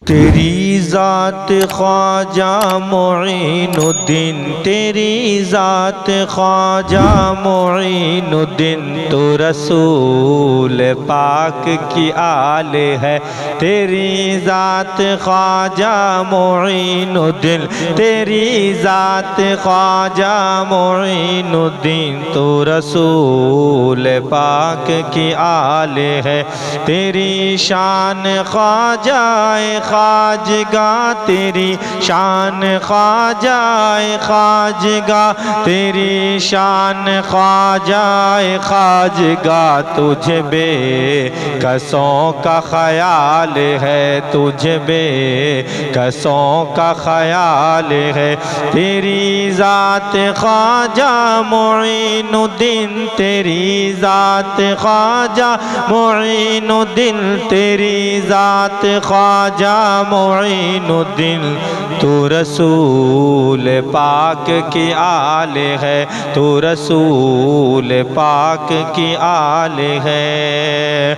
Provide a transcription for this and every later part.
تیری ذات خواجہ معین الدین، تیری ذات خواجہ معین الدین، تو رسول پاک کی آل ہے۔ تیری ذات خواجہ معین الدین، تیری ذات خواجہ معین الدین، تو رسول پاک کی آل ہے۔ تیری شان خواجہ خواجگاہ، تیری شان خواجہ خواجگاہ، تیری شان خواجہ خواجگاہ، تجھ بے کسوں کا خیال ہے، تجھ بے کسوں کا خیال ہے۔ تیری ذات خواجہ معین الدین، تیری ذات خواجہ معین الدین، تیری ذات خواجہ معین الدین، تو رسول پاک کی آل ہے، تو رسول پاک کی آل ہے۔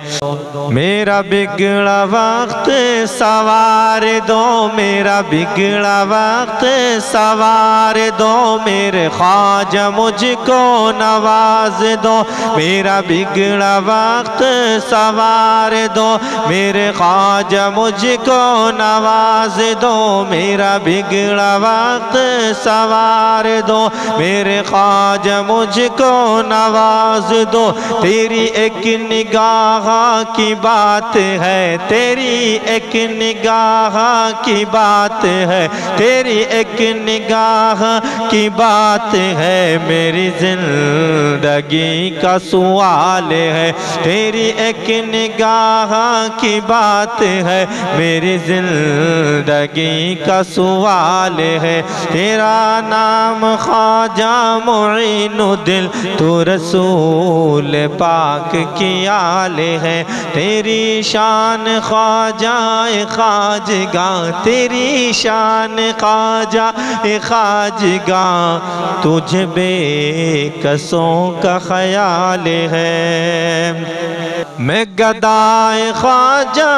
میرا بگڑا وقت سوار دو، میرا بگڑا وقت سوار دو، میرے خواجہ مجھ کو نواز دو، میرا بگڑا وقت سوار دو، میرے خواجہ مجھ کو نواز دو، میرا بگڑا وقت سوار دو، میرے خواجہ مجھ کو نواز دو۔ تیری ایک نگاہ کی بات ہے، تیری ایک نگاہ کی بات ہے، تیری ایک نگاہ کی بات ہے، میری زندگی کا سوال ہے، تیری ایک نگاہ کی بات ہے، میری زندگی کا سوال ہے۔ تیرا نام خواجہ معین الدین، تو رسول پاک کی آل ہے۔ تیری شان خواجہ خواجگاہ، تیری شان خواجہ خواجگاہ، تجھ بے کسوں کا خیال ہے۔ میں گدائے خواجہ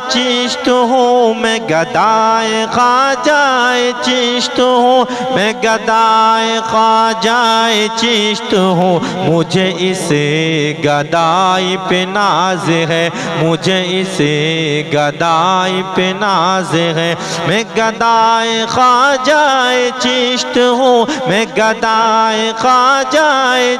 چشت ہوں، میں گدائے خواجہ چشت ہوں، میں گدائے خواجہ چشت ہوں، مجھے اس گدائی پہ ناز ہے، مجھے اس گدائی پہ ناز ہے۔ میں گدائے خواجہ چشت ہوں، میں گدائے خواجہ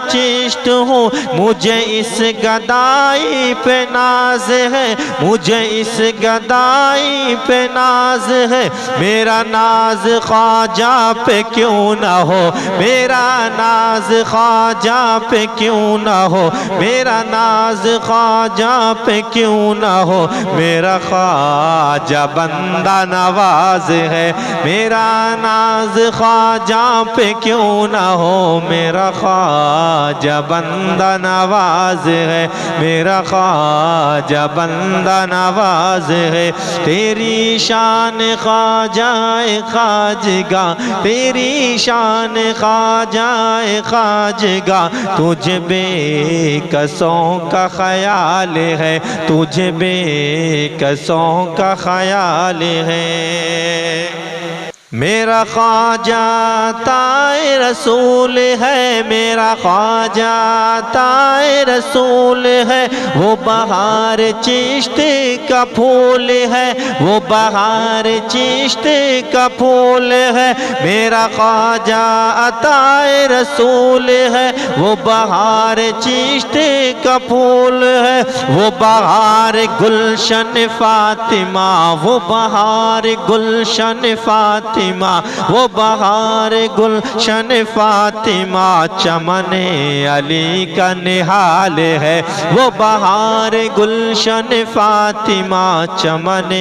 چشت ہوں، مجھے اس گدائی پہ ناز ہے، مجھے اس گدائی پہ ناز ہے۔ میرا ناز خواجہ پہ کیوں نہ ہو، میرا ناز خواجہ پہ کیوں نہ ہو، میرا ناز خواجہ پہ کیوں نہ ہو، میرا خواجہ بندہ نواز ہے، میرا ناز خواجہ پہ کیوں نہ ہو، میرا خواجہ بندہ نواز ہے، میرا خواجہ بندہ نواز ہے۔ تیری شان خواجہ خواجگاہ، تیری شان خواجہ خواجگاہ، تجھ بے کسوں کا خیال ہے، تجھ بے کسوں کا خیال ہے۔ میرا خواجہ تائے رسول ہے، میرا خواجہ تائے رسول ہے، وہ بہار چشت کا پھول ہے، وہ بہار چشت کا پھول ہے، میرا خواجہ عطائے رسول ہے، وہ بہار چشت کا پھول ہے، وہ بہار گلشن فاطمہ، وہ بہار گلشن فاطمہ، وہ بہار گلشن فاطمہ، چمن علی کا نہال ہے، وہ بہار گلشن فاطمہ، چمن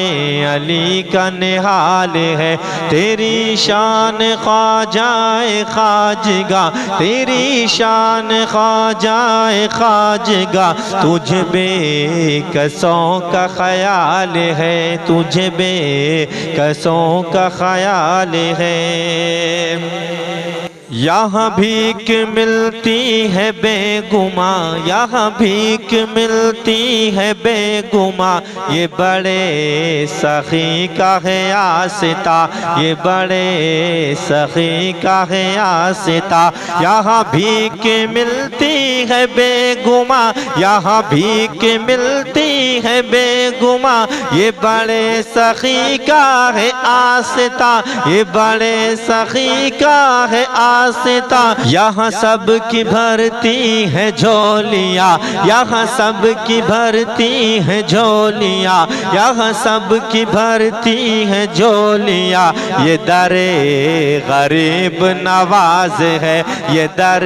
علی کا نہال ہے۔ تیری شان خواجہ خواجگاہ، تیری شان خواجہ خواجگاہ، تجھ بے کسوں کا خیال ہے، تجھ بے کسوں کا خیال ہے۔ یہاں بھیک ملتی ہے بے گماں، یہاں بھیک ملتی ہے بے گماں، یہ بڑے سخی کا ہے آستہ، یہ بڑے سخی کا ہے آستہ۔ یہاں بھیک ملتی ہے بے گماں، یہاں بھیک ملتی ہے بے گماں، یہ بڑے سخی کا ہے آستہ، یہ بڑے سخی کا ہے آستہ۔ یہاں سب کی بھرتی ہے جھولیاں، یہاں سب کی بھرتی ہے جھولیاں، یہاں سب کی بھرتی ہے جھولیاں، یہ در غریب نواز ہے، یہ در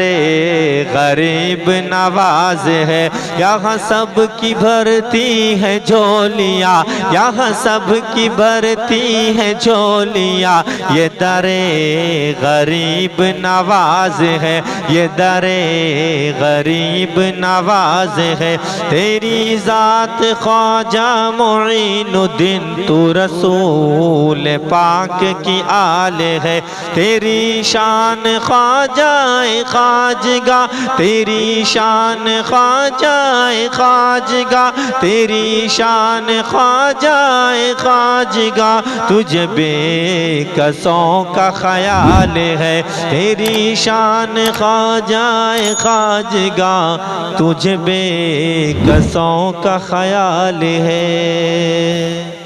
غریب نواز ہے۔ یہاں سب کی بھرتی ہے جھولیاں، یہاں سب کی بھرتی ہے جھولیاں، یہ در غریب نواز ہے، یہ در غریب نواز ہے۔ تیری ذات خواجہ معین الدین، تو رسول پاک کی آل ہے۔ تیری شان خواجہ خواجگاہ، تیری شان خواجہ خواجگاہ، تیری شان خواجہ خواجگاہ، تجھ بے کسوں کا خیال ہے۔ تیری شان خواجہ خواجگاہ، تجھ بے کسوں کا خیال ہے۔